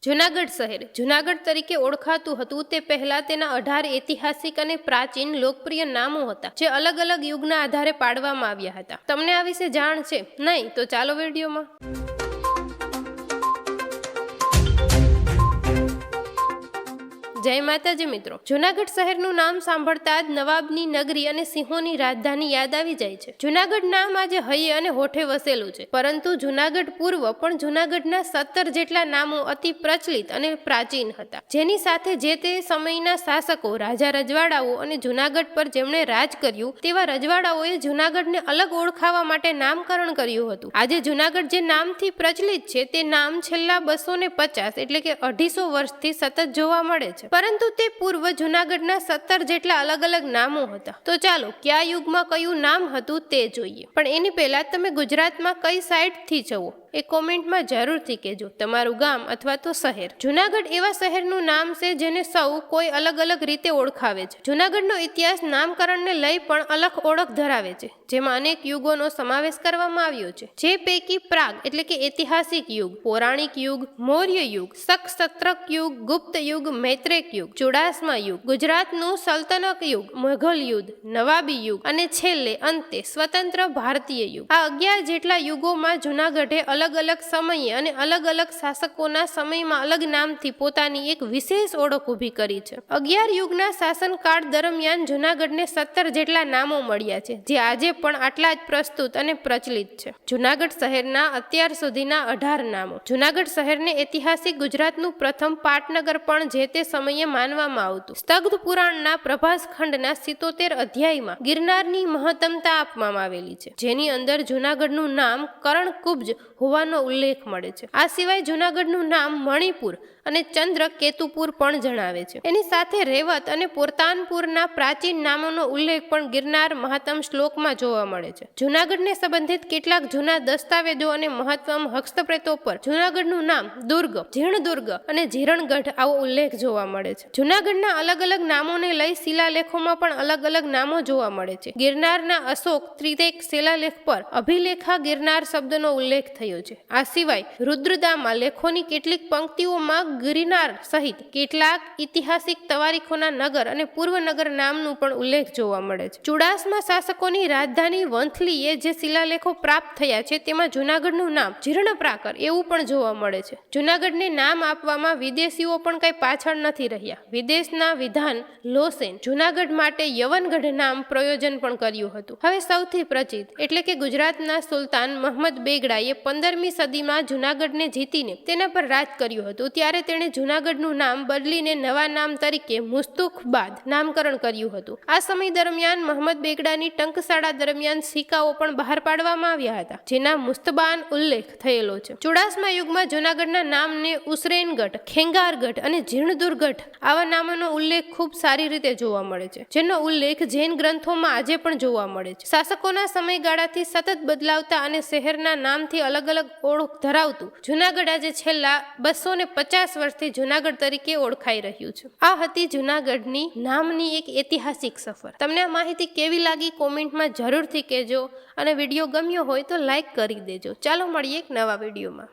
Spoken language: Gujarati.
જૂનાગઢ શહેર જૂનાગઢ તરીકે ઓળખાતું હતું તે પહેલા તેના 18 ઐતિહાસિક અને પ્રાચીન લોકપ્રિય નામો હતા જે અલગ અલગ યુગના આધારે પાડવામાં આવ્યા હતા। તમને આ વિશે જાણ છે? નહીં તો ચાલો વિડીયોમાં। જય માતાજી મિત્રો, જૂનાગઢ શહેરનું નામ સાંભળતા જ નવાબની નગરી અને સિંહોની રાજધાની યાદ આવી જાય છે। જૂનાગઢ નામ આજે હૈયે અને હોઠે વસેલું છે, પરંતુ જૂનાગઢ પૂર્વ પણ જૂનાગઢના 17 જેટલા નામો અતિ પ્રચલિત અને પ્રાચીન હતા, જેની સાથે જે તે સમયના શાસકો, રાજા રજવાડાઓ અને જૂનાગઢ પર જેમણે રાજ કર્યું તેવા રજવાડાઓએ જૂનાગઢને અલગ ઓળખાવા માટે નામકરણ કર્યું હતું। આજે જૂનાગઢ જે નામથી પ્રચલિત છે તે નામ છેલ્લા 250 એટલે કે 250 વર્ષથી સતત જોવા મળે છે, પરંતુ તે પૂર્વ જૂનાગઢના 17 જેટલા અલગ અલગ નામો હતા। તો ચાલો કયા યુગમાં કયું નામ હતું તે જોઈએ, પણ એની પહેલા તમે ગુજરાતમાં કઈ સાઈડથી છો એ કોમેન્ટમાં જરૂરથી કહેજો, તમારું ગામ અથવા તો શહેર। જૂનાગઢ એવા શહેરનું નામ છે જેને સૌ કોઈ અલગ અલગ રીતે ઓળખાવે છે। જૂનાગઢનો ઇતિહાસ નામકરણને લઈ પણ અલગ ઓળખ ધરાવે છે, જેમાં અનેક યુગોનો સમાવેશ કરવામાં આવ્યો છે, જે પૈકી પ્રાગ એટલે કે ઐતિહાસિક યુગ, પૌરાણિક યુગ, મૌર્ય યુગ, શક યુગ, ગુપ્ત યુગ, મૈત્રેક યુગ, ચુડાસમા યુગ, ગુજરાતનું સલ્તનત યુગ, મુઘલ યુગ, નવાબી યુગ અને છેલ્લે અંતે સ્વતંત્ર ભારતીય યુગ। આ 11 જેટલા યુગોમાં જૂનાગઢે અલગ અલગ સમયે અને અલગ અલગ શાસકોના સમયમાં અલગ નામથી પોતાની એક વિશેષ ઓળખ ઊભી કરી છે। 11 યુગના શાસનકાળ દરમિયાન જૂનાગઢને 17 જેટલા નામો મળ્યા છે, જે આજે પણ આટલા જ પ્રસ્તુત અને પ્રચલિત છે। જૂનાગઢ શહેરના અત્યાર સુધીના 18 નામો। જૂનાગઢ શહેરને ઐતિહાસિક ગુજરાતનું પ્રથમ પાટનગર પણ જે તે સમયે માનવામાં આવતું। સ્થગદ પુરાણના પ્રભાસ ખંડના 77 અધ્યાયમાં ગિરનારની મહત્તમતા આપવામાં આવેલી છે, જેની અંદર જૂનાગઢનું નામ કરણકુબ્જ હોવાનો ઉલ્લેખ મળે છે। આ સિવાય જૂનાગઢનું નામ મણિપુર અને ચંદ્રકેતુપુર પણ જણાવે છે। એની સાથે રેવત અને પોરતાનપુરના પ્રાચીન નામોનો ઉલ્લેખ પણ ગિરનાર મહાત્મ શ્લોકમાં જોવા મળે છે। જૂનાગઢને સંબંધિત કેટલાક જૂના દસ્તાવેજો અને મહત્તમ હસ્તપ્રેતો પર જૂનાગઢનું નામ દુર્ગ, જીર્ણદુર્ગ અને જીરણગઢ આવો ઉલ્લેખ જોવા મળે છે। જૂનાગઢના અલગ અલગ નામોને લઈ શિલાલેખોમાં પણ અલગ અલગ નામો જોવા મળે છે। ગિરનારના અશોક ત્રિદેક શિલાલેખ પર અભિલેખા ગિરનાર શબ્દનો ઉલ્લેખ થયો છે। આ સિવાય રુદ્રદામાં લેખોની કેટલીક પંક્તિઓમાં ગિરનાર સહિત કેટલાક ઐતિહાસિક તવારીખોના નગર અને પૂર્વનગર નામનું પણ ઉલ્લેખ જોવા મળે છે। ચુડાસમા શાસકોની રાજધાની વંથલીએ જે શિલાલેખો પ્રાપ્ત થયા છે તેમાં જૂનાગઢનું નામ જીર્ણપ્રાકર એવું પણ જોવા મળે છે। જૂનાગઢને નામ આપવામાં વિદેશીઓ પણ કઈ પાછળ નથી રહ્યા। વિદેશના વિધાન લોસેન જૂનાગઢ માટે યવનગઢ નામ પ્રયોજન પણ કર્યું હતું। હવે સૌથી પ્રચલિત એટલે કે ગુજરાતના સુલતાન મહમદ બેગડાએ 15મી સદીમાં જૂનાગઢને જીતીને તેના પર રાજ કર્યું હતું, ત્યારે તેણે જૂનાગઢનું નામ બદલીને નવા નામ તરીકે મુસ્તુખબાદ નામકરણ કર્યું હતું। આ સમય દરમિયાન મહમદ બેગડાની ટંકશાળા દરમિયાન સિક્કાઓ પણ બહાર પાડવામાં આવ્યા હતા, જેના મુસ્તબાન ઉલ્લેખ થયેલો છે। ચુડાસમા યુગમાં જૂનાગઢના નામને ઉસરેનગઢ, ખેંગારગઢ અને જીર્ણદુર્ગઢ આવા નામોનો ઉલ્લેખ ખૂબ સારી રીતે જોવા મળે છે, જેનો ઉલ્લેખ જૈન ગ્રંથોમાં આજે પણ જોવા મળે છે। શાસકોના સમયગાળાથી સતત બદલાવતા અને શહેરના નામથી અલગ અલગ ઓળખ ધરાવતું જૂનાગઢ આજે છેલ્લા 250 વર્ષથી જૂનાગઢ તરીકે ઓળખાઈ રહ્યું છે। આ હતી જૂનાગઢની નામની એક ઐતિહાસિક સફર। તમને આ માહિતી કેવી લાગી કોમેન્ટમાં જરૂરથી કહેજો, અને વિડીયો ગમ્યો હોય તો લાઈક કરી દેજો। ચાલો મળીએ એક નવા વિડીયોમાં।